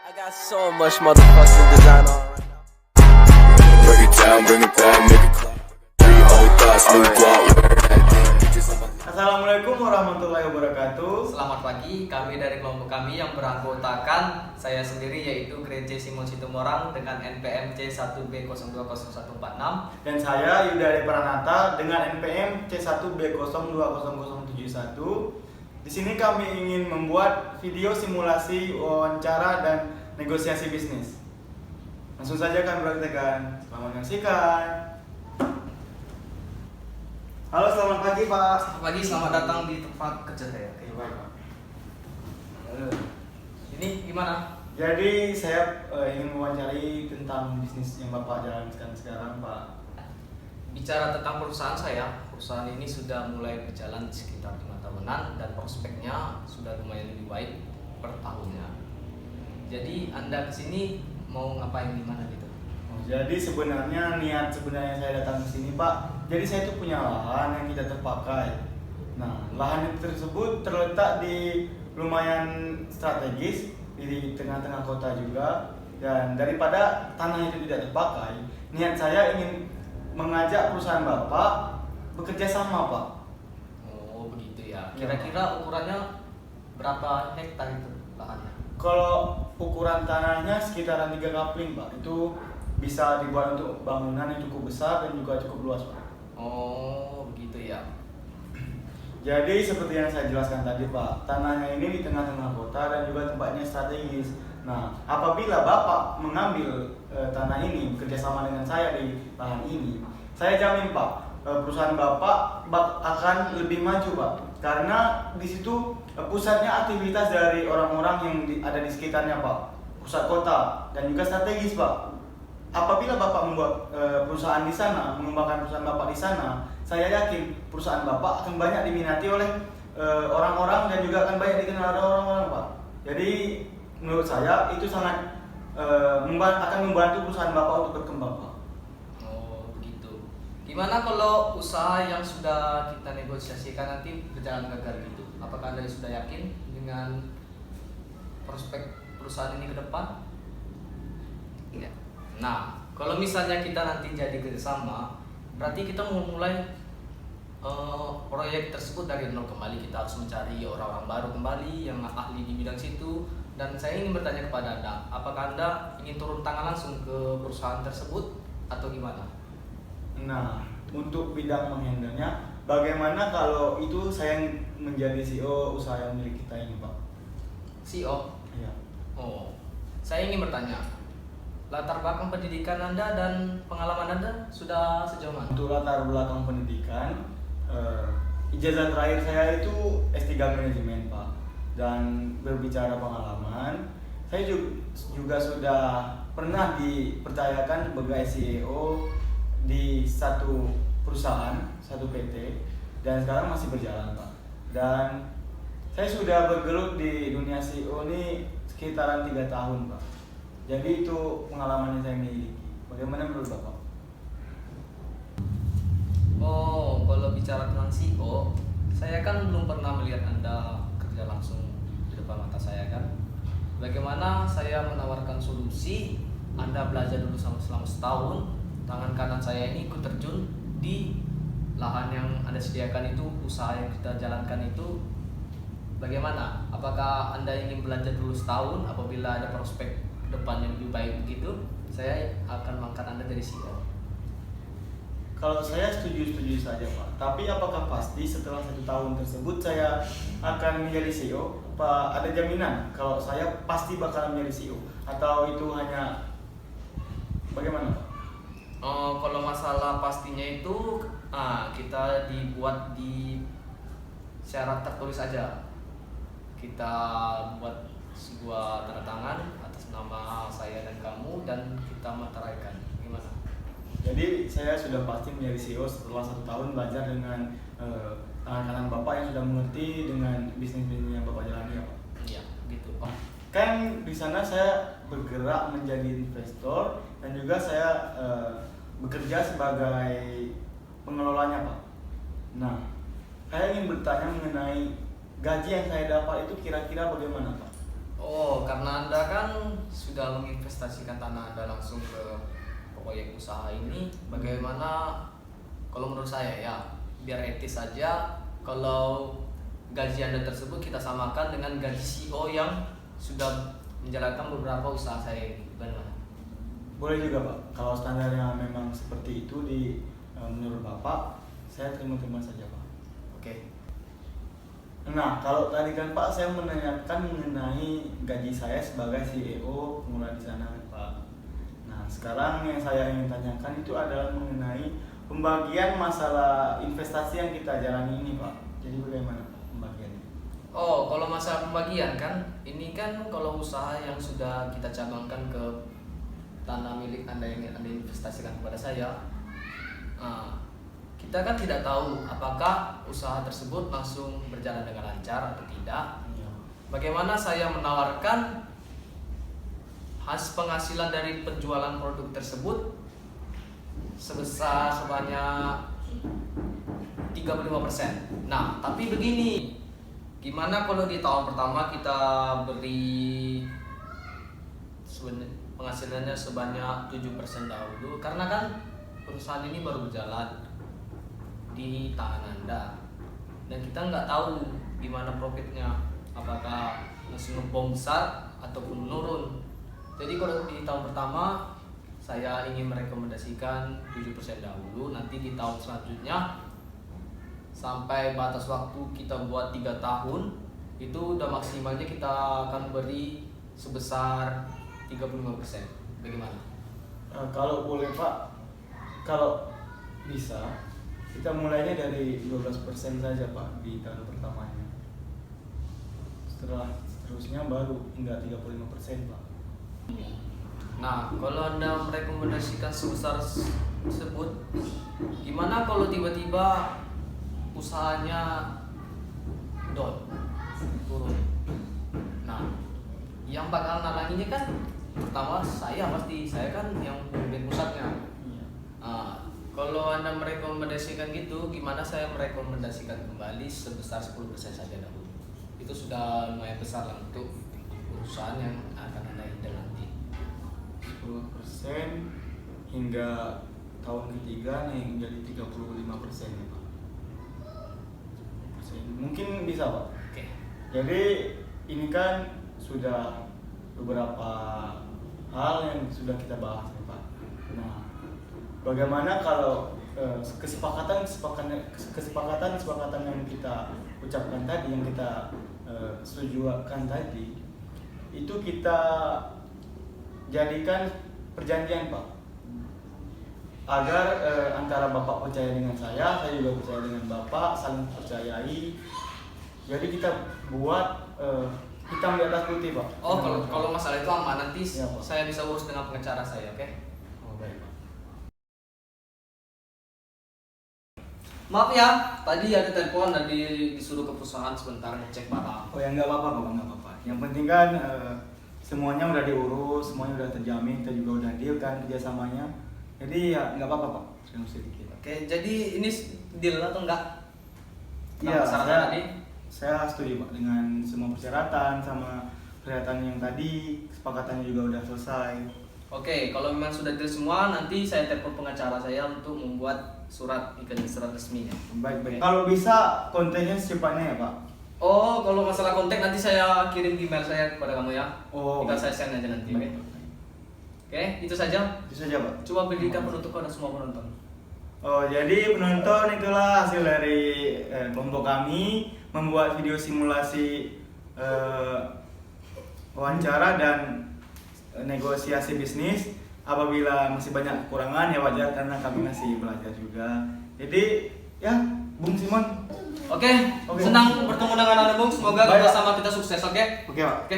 I got so much motherfucking design on right now. Break it down, bring it back, make it clap. Three old thoughts, new guap. Assalamualaikum warahmatullahi wabarakatuh. Selamat pagi, kami dari kelompok kami yang beranggotakan saya sendiri yaitu Grade C Simon Situmorang dengan NPM C1B020146. Dan saya Yuda Pranata dengan NPM C1B020071. Di sini kami ingin membuat video simulasi wawancara dan negosiasi bisnis. Langsung saja kami praktekkan. Selamat menyaksikan. Halo, selamat pagi Pak. Selamat pagi, selamat datang di tempat kerja saya. Baik, Pak. Ini gimana? Jadi saya ingin mewawancari tentang bisnis yang Bapak jalankan sekarang, Pak. Bicara tentang perusahaan ini sudah mulai berjalan sekitar 5 tahunan dan prospeknya sudah lumayan lebih baik per tahunnya. Jadi Anda kesini mau ngapain, gimana gitu? Jadi sebenarnya niat saya datang ke sini, Pak. Jadi saya itu punya lahan yang tidak terpakai. Nah, lahan tersebut terletak di lumayan strategis di tengah-tengah kota juga. Dan daripada tanah itu tidak terpakai, niat saya ingin mengajak perusahaan Bapak bekerja sama, Pak. Oh begitu ya. Kira-kira ukurannya berapa hektar itu lahannya? Kalau ukuran tanahnya sekitaran 3 kapling, Pak. Itu bisa dibuat untuk bangunan yang cukup besar dan juga cukup luas, Pak. Oh begitu ya. Jadi seperti yang saya jelaskan tadi, Pak, tanahnya ini di tengah-tengah kota dan juga tempatnya strategis. Nah, apabila Bapak mengambil tanah ini bekerja sama dengan saya di lahan ini, saya jamin, Pak, perusahaan Bapak akan lebih maju, Pak. Karena di situ pusatnya aktivitas dari orang-orang yang ada di sekitarnya, Pak. Pusat kota dan juga strategis, Pak. Apabila Bapak membuat perusahaan di sana, mengembangkan perusahaan Bapak di sana, saya yakin perusahaan Bapak akan banyak diminati oleh orang-orang dan juga akan banyak dikenal oleh orang-orang, Pak. Jadi menurut saya itu sangat akan membantu perusahaan Bapak untuk berkembang, Pak. Oh begitu. Gimana kalau usaha yang sudah kita negosiasikan nanti berjalan gagal gitu? Apakah Anda sudah yakin dengan prospek perusahaan ini ke depan? Iya. Nah, kalau misalnya kita nanti jadi kerjasama, berarti kita mau mulai proyek tersebut dari nol kembali. Kita harus mencari orang-orang baru kembali yang ahli di bidang situ. Dan saya ingin bertanya kepada Anda, apakah Anda ingin turun tangan langsung ke perusahaan tersebut atau gimana? Nah, untuk bidang menghandlenya, bagaimana kalau itu saya yang menjadi CEO usaha yang milik kita ini, Pak? CEO? Iya. Oh, saya ingin bertanya, latar belakang pendidikan Anda dan pengalaman Anda sudah sejauh mana? Untuk latar belakang pendidikan, ijazah terakhir saya itu S3 Manajemen, Pak. Dan berbicara pengalaman, saya juga sudah pernah dipercayakan sebagai CEO di satu perusahaan, satu PT, dan sekarang masih berjalan, Pak. Dan saya sudah bergelut di dunia CEO ini sekitaran 3 tahun, Pak. Jadi itu pengalaman yang saya miliki. Bagaimana menurut Bapak? Oh, kalau bicara tentang CEO, saya kan belum pernah melihat Anda kerja langsung di depan mata saya kan. Bagaimana saya menawarkan solusi, Anda belajar dulu selama setahun, tangan kanan saya ini ikut terjun di lahan yang Anda sediakan itu, usaha yang kita jalankan itu. Bagaimana? Apakah Anda ingin belajar dulu setahun, apabila ada prospek depannya lebih baik begitu, saya akan mengangkat Anda dari CEO? Kalau saya setuju saja, Pak. Tapi apakah pasti setelah 1 tahun tersebut saya akan menjadi CEO? Pak, ada jaminan kalau saya pasti bakal menjadi CEO? Atau itu hanya bagaimana, Pak? Kalau masalah pastinya itu kita dibuat di syarat tertulis aja. Kita buat sebuah tanda tangan atas nama saya dan kamu dan kita materaikan. Gimana? Jadi saya sudah pasti menjadi CEO setelah 1 tahun belajar dengan tangan kanan Bapak yang sudah mengerti dengan bisnis yang Bapak jalani, ya, Pak? Iya, gitu. Kan di sana saya bergerak menjadi investor dan juga saya bekerja sebagai pengelolanya, Pak. Nah, saya ingin bertanya mengenai gaji yang saya dapat itu kira-kira bagaimana, Pak? Oh, karena Anda kan sudah menginvestasikan tanah Anda langsung ke proyek usaha ini, bagaimana kalau menurut saya ya, biar etis saja kalau gaji Anda tersebut kita samakan dengan gaji CEO yang sudah menjalankan beberapa usaha saya ini. Bagaimana? Boleh juga Pak, kalau standarnya memang seperti itu menurut Bapak, saya terima saja Pak. Oke. Nah, kalau tadi kan Pak saya menanyakan mengenai gaji saya sebagai CEO pemula di sana Pak. Nah, sekarang yang saya ingin tanyakan itu adalah mengenai pembagian masalah investasi yang kita jalani ini Pak. Jadi bagaimana Pak pembagiannya? Oh, kalau masalah pembagian kan, ini kan kalau usaha yang sudah kita cabangkan ke tanah milik Anda yang Anda investasikan kepada saya, kita kan tidak tahu apakah usaha tersebut langsung berjalan dengan lancar atau tidak. Bagaimana saya menawarkan hasil penghasilan dari penjualan produk tersebut sebesar sebanyak 35%. Nah, tapi begini, gimana kalau di tahun pertama kita beri penghasilannya sebanyak 7% dahulu, karena kan perusahaan ini baru berjalan di tangan Anda dan kita nggak tahu gimana profitnya, apakah langsung ngebom besar ataupun menurun. Jadi kalau di tahun pertama saya ingin merekomendasikan 7% dahulu, nanti di tahun selanjutnya sampai batas waktu kita buat 3 tahun itu udah maksimalnya kita akan beri sebesar 35%. Bagaimana? Kalau boleh Pak, kalau bisa kita mulainya dari 12% saja Pak di tahun pertamanya. Seterusnya baru hingga 35% Pak. Nah, kalau Anda merekomendasikan sebesar tersebut, gimana kalau tiba-tiba usahanya turun? Nah, yang bakal nalanginya kan pertama saya kan yang pemimpin pusatnya. Kalau Anda merekomendasikan gitu, gimana saya merekomendasikan kembali sebesar 10% saja dahulu. Itu sudah lumayan besar lah untuk perusahaan yang akan Anda handle nanti. 10% hingga tahun ketiga nih menjadi 35% ya Pak. Mungkin bisa Pak. Oke. Jadi ini kan sudah beberapa hal yang sudah kita bahas nih Pak. Nah, bagaimana kalau kesepakatan yang kita ucapkan tadi, yang kita setujukan tadi, itu kita jadikan perjanjian Pak, agar antara Bapak percaya dengan saya juga percaya dengan Bapak, saling percayai. Jadi kita buat hitam di atas putih Pak. Oh, kalau masalah itu aman, nanti Ya, Pak. saya bisa urus dengan pengacara saya, oke? Oh, baik Pak. Maaf ya, tadi ada telepon dan disuruh ke perusahaan sebentar ngecek barang. Oh ya nggak apa-apa Pak, nggak apa-apa. Yang penting kan semuanya udah diurus, semuanya udah terjamin, kita juga udah deal kan kerjasamanya. Jadi ya nggak apa-apa Pak, sedikit. Oke, jadi ini deal atau enggak? Iya, tadi? saya setuju Pak dengan semua persyaratan sama persyaratan yang tadi, kesepakatannya juga udah selesai. Oke, kalau memang sudah deal semua, nanti saya telepon pengacara saya untuk membuat surat resminya. Baik. Kalau bisa kontennya secepatnya ya Pak. Oh, kalau masalah kontak nanti saya kirim email saya kepada kamu ya. Oh. Tinggal saya send aja nanti, oke? Baik. Oke, itu saja. Itu saja Pak. Coba berikan penutup kepada semua penonton. Oh, jadi penonton itulah hasil dari kelompok kami membuat video simulasi wawancara dan negosiasi bisnis. Apabila masih banyak kekurangan ya wajar karena kami masih belajar juga. Jadi ya, Bung Simon. Oke, senang bertemu dengan Anda Bung. Semoga Baik, Pak. kerjasama kita sukses, oke? Oke Pak. Oke.